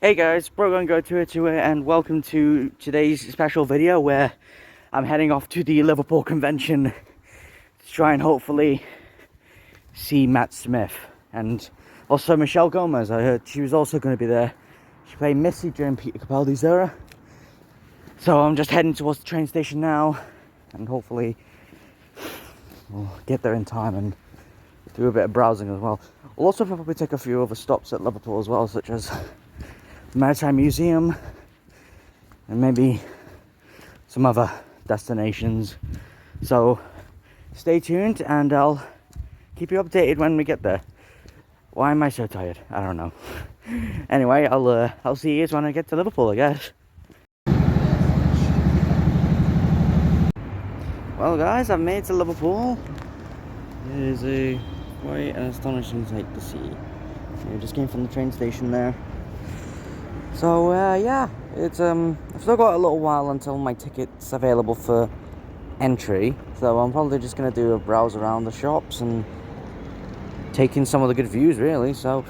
Hey guys, Brogan Go to it, and welcome to today's special video where I'm heading off to the Liverpool convention to try and hopefully see Matt Smith and also Michelle Gomez. I heard she was also going to be there. She played Missy during Peter Capaldi's era. So I'm just heading towards the train station now and hopefully we'll get there in time and do a bit of browsing as well. We'll also probably take a few other stops at Liverpool as well, such as Maritime Museum and maybe some other destinations. So stay tuned and I'll keep you updated when we get there. Why am I so tired? I don't know. Anyway, I'll see you when I get to Liverpool, I guess. Well guys, I've made it to Liverpool. It is a quite an astonishing sight to see. I just came from the train station there. So yeah, it's I've still got a little while until my ticket's available for entry, so I'm probably just gonna do a browse around the shops and take in some of the good views really. So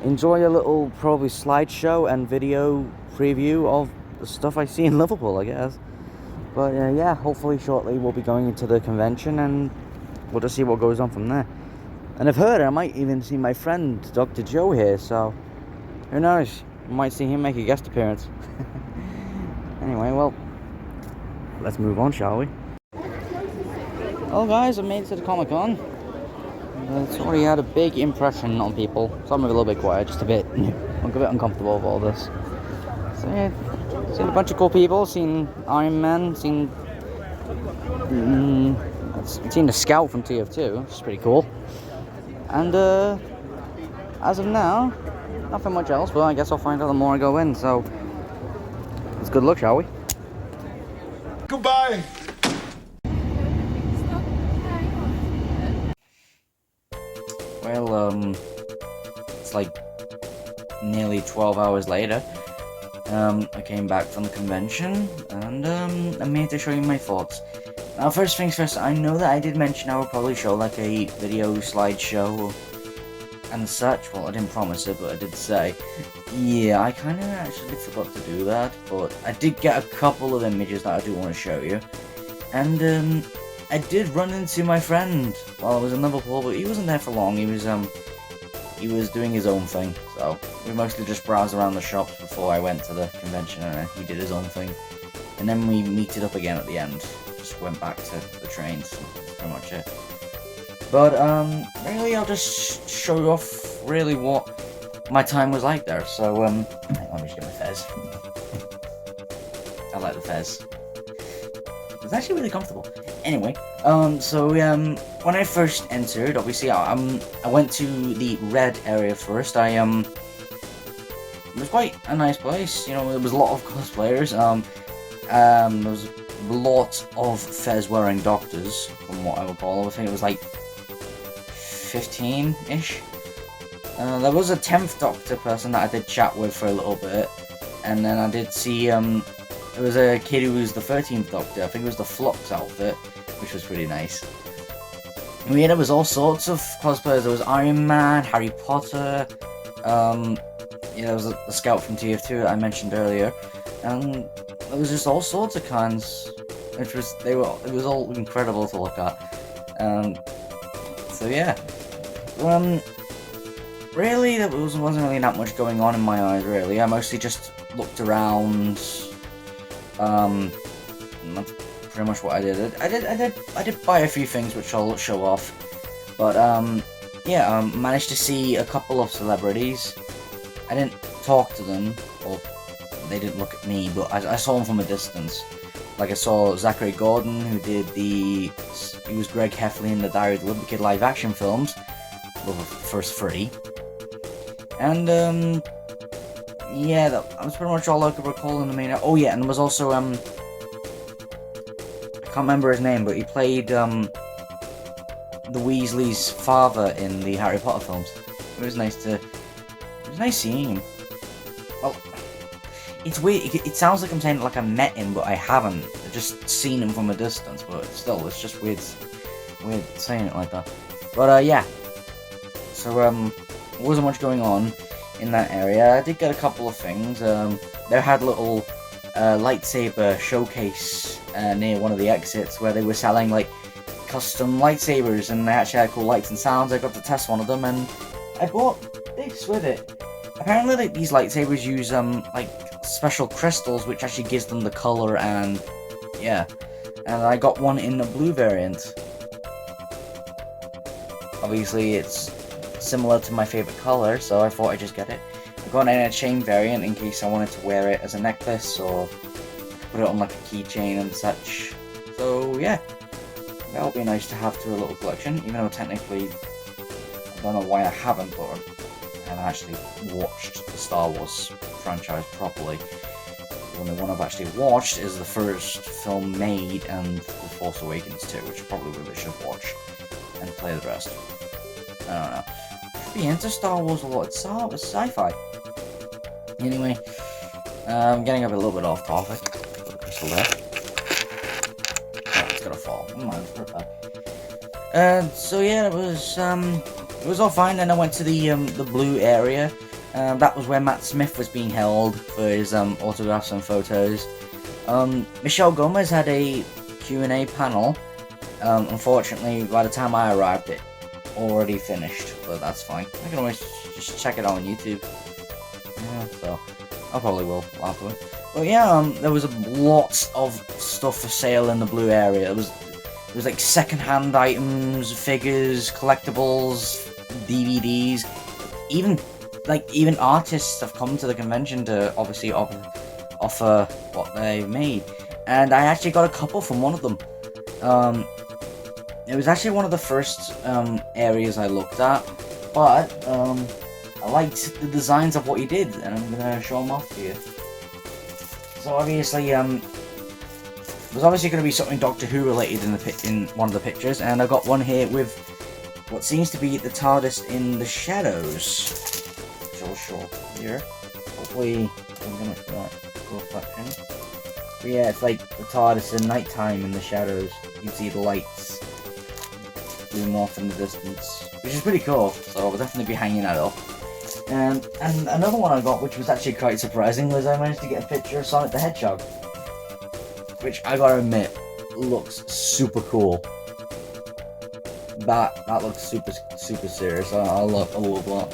enjoy a little probably slideshow and video preview of the stuff I see in Liverpool, I guess. But yeah, hopefully shortly we'll be going into the convention and we'll just see what goes on from there. And I've heard I might even see my friend Dr. Joe here, so who knows? I might see him make a guest appearance. Anyway, well, let's move on, shall we? Well guys, I made it to the Comic Con. It's already had a big impression on people, so I'm a little bit quiet, just a bit. I'm a bit uncomfortable with all this. So yeah, seen a bunch of cool people, seen Iron Man, seen the Scout from TF2, which is pretty cool. And as of now, nothing much else, but I guess I'll find out the more I go in, so let's good luck, shall we? Goodbye! Well, it's like nearly 12 hours later. I came back from the convention, and I'm here to show you my thoughts. Now, first things first, I know that I did mention I would probably show like a video slideshow and such. Well, I didn't promise it, but I did say. Yeah, I kind of actually forgot to do that, but I did get a couple of images that I do want to show you. And I did run into my friend while I was in Liverpool, but he wasn't there for long. He was doing his own thing, so we mostly just browsed around the shops before I went to the convention, and he did his own thing. And then we meeted up again at the end. Just went back to the trains. That's pretty much it. But really, I'll just show you off really what my time was like there. So hang on, let me just get my fez. I like the fez. It's actually really comfortable. Anyway, so when I first entered, obviously I went to the red area first. It was quite a nice place. You know, there was a lot of cosplayers. There was a lot of fez wearing doctors, from what I recall. I think it was like 15-ish. There was a 10th Doctor person that I did chat with for a little bit, and then I did see there was a kid who was the 13th Doctor. I think it was the Flux outfit, which was pretty nice. And yeah, there was all sorts of cosplayers. There was Iron Man, Harry Potter, yeah, there was the Scout from TF2 that I mentioned earlier, and there was just all sorts of kinds, it was all incredible to look at. So yeah, really there wasn't really that much going on in my eyes. Really, I mostly just looked around. That's pretty much what I did. I did buy a few things which I'll show off, but yeah, managed to see a couple of celebrities. I didn't talk to them, or they didn't look at me, but I saw them from a distance. Like I saw Zachary Gordon, who did he was Greg Heffley in the Diary of the Wimpy Kid live action films, well, the first 3. And yeah, that was pretty much all I could recall in the main. Oh yeah, and there was also I can't remember his name, but he played the Weasley's father in the Harry Potter films. It was nice seeing him. Well, it's weird. It sounds like I'm saying like I met him, but I haven't. I've just seen him from a distance. But still, it's just weird saying it like that. But yeah. So wasn't much going on in that area, I did get a couple of things. They had little lightsaber showcase near one of the exits where they were selling like custom lightsabers, and they actually had cool lights and sounds. I got to test one of them, and I bought this with it. Apparently, like, these lightsabers use like special crystals, which actually gives them the color, and yeah. And I got one in the blue variant. Obviously, it's similar to my favorite color, so I thought I'd just get it. I got it in a chain variant in case I wanted to wear it as a necklace, or put it on like a keychain and such. So yeah, that would be nice to have to a little collection, even though technically, I don't know why I haven't, but I haven't actually watched the Star Wars franchise properly. The only one I've actually watched is the first film made, and The Force Awakens 2, which I probably really should watch and play the rest. I don't know. Should be into Star Wars a lot. It's sci-fi. Anyway, I'm getting a little bit off topic. Put the crystal there. Oh, it's gonna fall. So yeah, it was all fine. Then I went to the blue area. That was where Matt Smith was being held for his autographs and photos. Michelle Gomez had a Q&A panel. Unfortunately, by the time I arrived, it already finished, but that's fine. I can always just check it out on YouTube. Yeah, so I probably will afterwards. But yeah, there was a lot of stuff for sale in the blue area. It was like second-hand items, figures, collectibles, DVDs. Even artists have come to the convention to obviously offer what they made, and I actually got a couple from one of them. It was actually one of the first areas I looked at, but I liked the designs of what he did, and I'm gonna show them off to you. So obviously, there's obviously going to be something Doctor Who related in one of the pictures, and I got one here with what seems to be the TARDIS in the shadows. Which I'll show here. Hopefully, I'm gonna go reflection. But yeah, it's like the TARDIS in nighttime in the shadows. You can see the lights zoom off in the distance, which is pretty cool. So I'll definitely be hanging that up. And another one I got, which was actually quite surprising, was I managed to get a picture of Sonic the Hedgehog, which I gotta admit looks super cool. That looks super serious. I love that.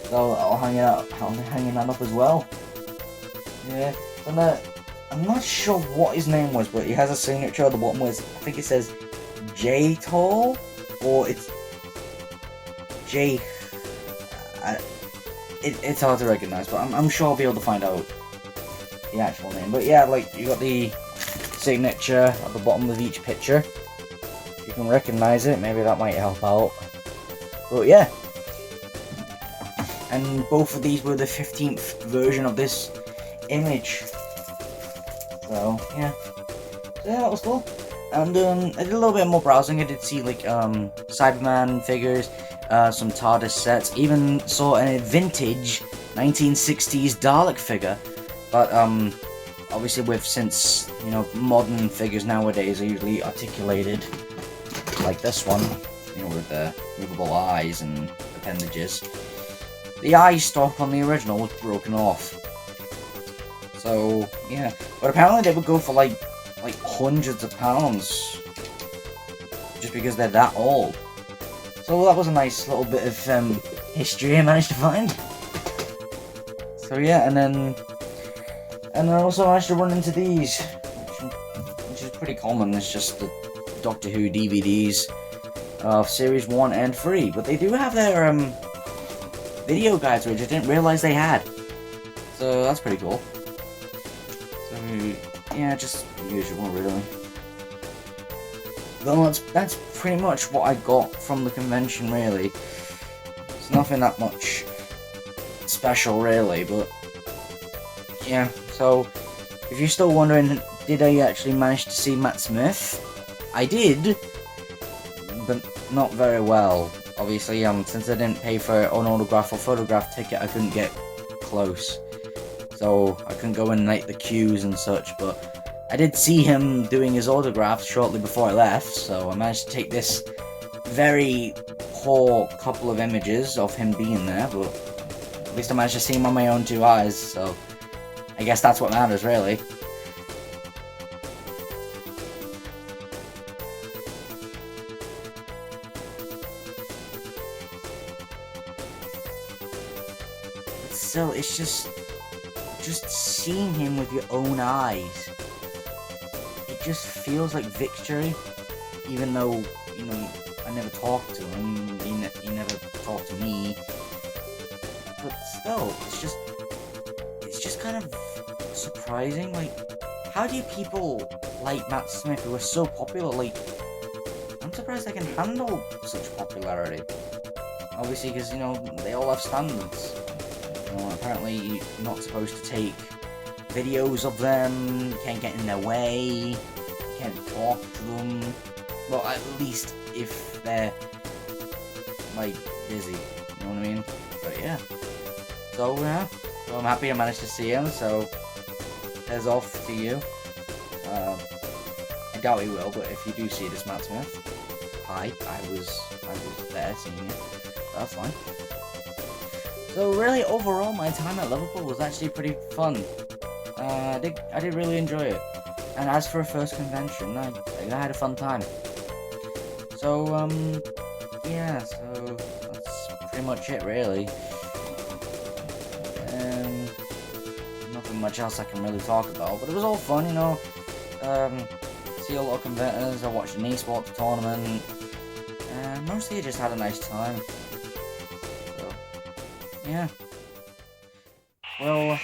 So I'll hang it up. I'm hanging that up as well. Yeah. And I'm not sure what his name was, but he has a signature at the bottom where I think it says J Tall, or it's J. It's hard to recognize, but I'm sure I'll be able to find out the actual name. But yeah, like, you got the signature at the bottom of each picture. If you can recognize it, maybe that might help out. But yeah. And both of these were the 15th version of this image. So yeah. So yeah, that was cool. And I did a little bit more browsing. I did see like Cyberman figures, some TARDIS sets, even saw a vintage 1960s Dalek figure. But obviously since you know, modern figures nowadays are usually articulated like this one, you know, with the movable eyes and appendages. The eye stalk on the original was broken off. So yeah, but apparently they would go for like hundreds of pounds just because they're that old. So that was a nice little bit of history I managed to find. So yeah, and then I also managed to run into these, which is pretty common. It's just the Doctor Who DVDs of Series 1 and 3, but they do have their video guides, which I didn't realize they had. So that's pretty cool. So yeah, just the usual, really. Well, that's pretty much what I got from the convention, really. It's nothing that much special, really, but yeah. So if you're still wondering, did I actually manage to see Matt Smith? I did, but not very well. Obviously, since I didn't pay for an autograph or photograph ticket, I couldn't get close. So I couldn't go in like the queues and such, but I did see him doing his autograph shortly before I left, so I managed to take this very poor couple of images of him being there, but At least I managed to see him on my own 2 eyes, so I guess that's what matters, really. But still, it's just seeing him with your own eyes. It just feels like victory, even though, you know, I never talked to him, he never talked to me. But still, it's just kind of surprising. Like, how do people like Matt Smith, who are so popular, like, I'm surprised they can handle such popularity. Obviously, because, you know, they all have standards. You know, apparently you're not supposed to take videos of them, you can't get in their way, you can't talk to them. Well, at least if they're, like, busy, you know what I mean? But yeah. So, yeah. So I'm happy I managed to see him, so heads off to you. I doubt he will, but if you do see this, Matt Smith, hi, I was there seeing you. That's fine. So really, overall, my time at Liverpool was actually pretty fun. I did really enjoy it. And as for a first convention, I had a fun time. So, yeah, so that's pretty much it, really. Nothing much else I can really talk about, but it was all fun, you know. See a lot of competitors, I watched an esports tournament, and mostly I just had a nice time. So, yeah. Well, I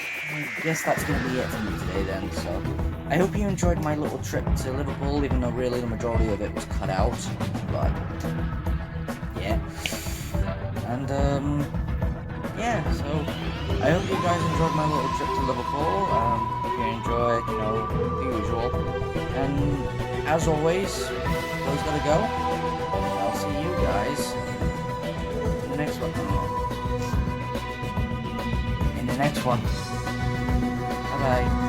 guess that's going to be it for me today then, so I hope you enjoyed my little trip to Liverpool, even though really the majority of it was cut out, but yeah. And, yeah, so I hope you guys enjoyed my little trip to Liverpool. Hope you enjoy, you know, the usual. And as always, those gotta go. And I'll see you guys in the next one. In the next one. Bye bye.